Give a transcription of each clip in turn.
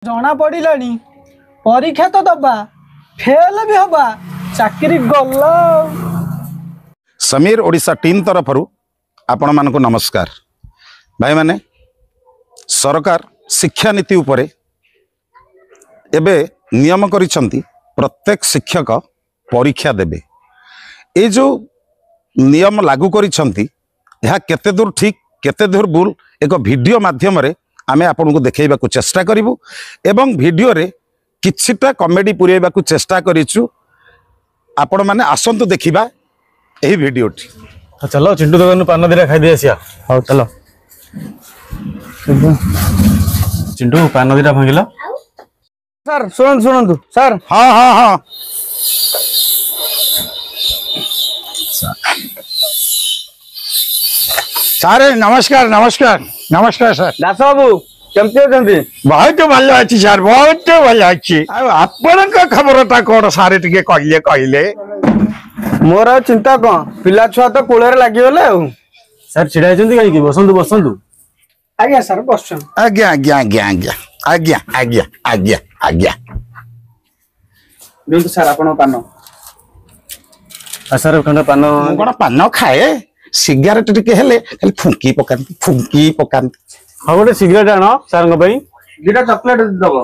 जना पड़िलानी परीक्षा तो दबा फेल भी हवा चाकरी गला। समीर ओडिशा टीम तरफ आपण मानक नमस्कार। भाई माने सरकार शिक्षा नीति उपरे एबे नियम करिसंती प्रत्येक शिक्षक परीक्षा देबे। ए जो नियम लागू करिसंती यह केते दूर ठीक केते दूर भूल एक वीडियो माध्यम रे आमे आपन को देखेबा को चेष्टा करिवु एवं वीडियो रे किछिटा कॉमेडी पुरेबा को चेष्टा करिछु। आपण माने आसंतु देखिबा एही वीडियोटी। चलो चिंटू दुकान पान दिरा खाई दे आसिया। हां चलो चिंटू पान दिरा भांगिला। Sir सुनंतु sir. हाँ हाँ हाँ सारे नमस्कार नमस्कार नमस्कार सर। दास बाबू केमती होचंती? बहुत भल अच्छी सर बहुत भल अच्छी। आपण खबरटा कौन सारे टिके कहले कहले मोर चिंता कौन पिला छुआ तो कूलर लागिगले आ सर छिड़ा होचंती काई की बसंतु बसंतु। आज्ञा सर बसन। आज्ञा आज्ञा आज्ञा आज्ञा आज्ञा आज्ञा आज्ञा आज्ञा बिल्कुल सर आपण पान। सर खंड पान कोन पान खाए सिगारेट टिके हेले खाली फुंकी पकांती। हाँ गोटे सिगरेट आण सर दुटा चॉकलेट दबो।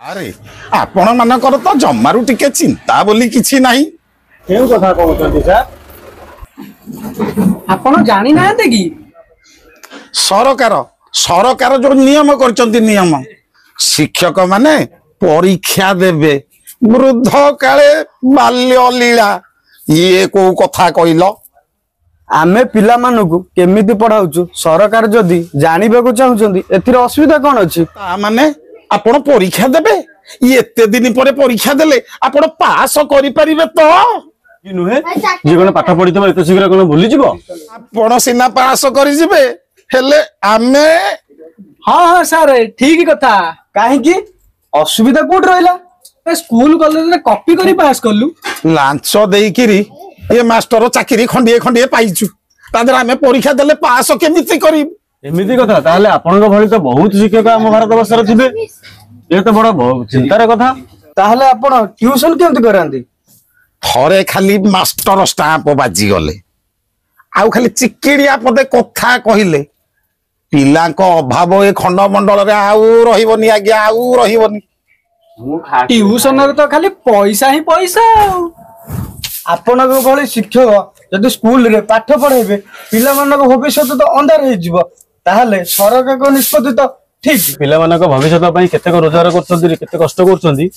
अरे आपण मानकर तो जमारू टिके चिंता बोली किछि नाही। केउ कथा कहउछंती सर? आपण जानि नाते कि सरकार जो नियम करचंती नियम शिक्षक माने परीक्षा देबे। वृद्ध काले बाल्य लीला ये को कथा कहिलो। आमे पिला मानकु केमिति पढ़ाउछु सरकार जदी जानिबा को चाहुचंती एथिर असुविधा कोन अछि? ता माने आपण परीक्षा देबे ये एते दिन परे परीक्षा देले आपण पास करि परिबे तो कि नुहे जे कोन पाठ पढि तबे एते शीघ्र कोन भूली जिवो? आपण सिना पास करि जिबे हेले आमे। हाँ हाँ सर ठीक कथा। काहे कि असुविधा कोड रहला स्कूल कॉलेज रे कॉपी करी पास करलु लांच देइकिरी ये मास्टर चाकरी खंडिए खंडिए पाइछु तादर आमे परीक्षा देले पास केमिति करी? एमिति कथा ताले आपनक भली तो बहुत शिक्षक हम भारत वर्ष रे थिबे ए तो बड़ चिंतार कथा। ताहले आपण ट्यूशन केमति करांती? थरे खाली मास्टर स्टाम्प बाजी गले आउ खाली चिकिड़िया पदे कथा कहिले पिलांको अभाव ए खंडमंडल रे आउ रहिबनी आज्ञा आउ रहिबनी। ट्यूशन रे तो खाली पैसा ही पैसा। आपण को भली शिक्षक जदि स्कूल रे पाठ पढ़ेबे पिला मानक भविष्य तो अंधार हे जिवो ताहले सरकार को निष्पत्ति तो ठीक। पिला मानक भविष्य पई केते रोजगार करछंती केते कष्ट करछंती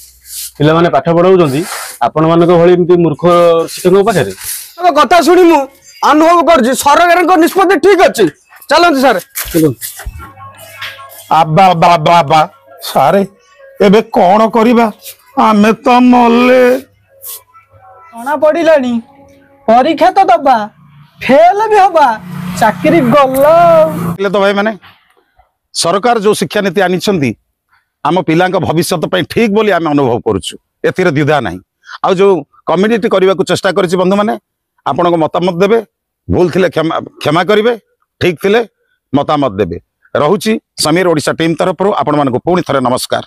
पिला माने पाठ पढाउछंती आपण मानक भली एमती मूर्ख शिक्षक पाखरे तो कथा सुनी मु अनुभव करछि सरकार को निष्पत्ति ठीक अछि। चलंत सर चलो आबा बाबा बा सारे एबे कोन करिबा आमे तो मल्ले। जना पड़िलानी परीक्षा तो दबा फेल भी हवा चाकरी गला। तो भाई माने सरकार जो शिक्षा नीति आनिछंती आम पिलांक भविष्य पई ठीक बोली आमे अनुभव करूछु एथिरे द्विधा नाही। आ जो कम्युनिटी करबा को चेष्टा करछि बंधु माने आपण को मतामत देबे भूल थिले क्षमा करिवे ठीक थिले मतामत देबे। रहुछि समीर ओडिशा टीम तरफ आपण मानको पुणी थरे नमस्कार।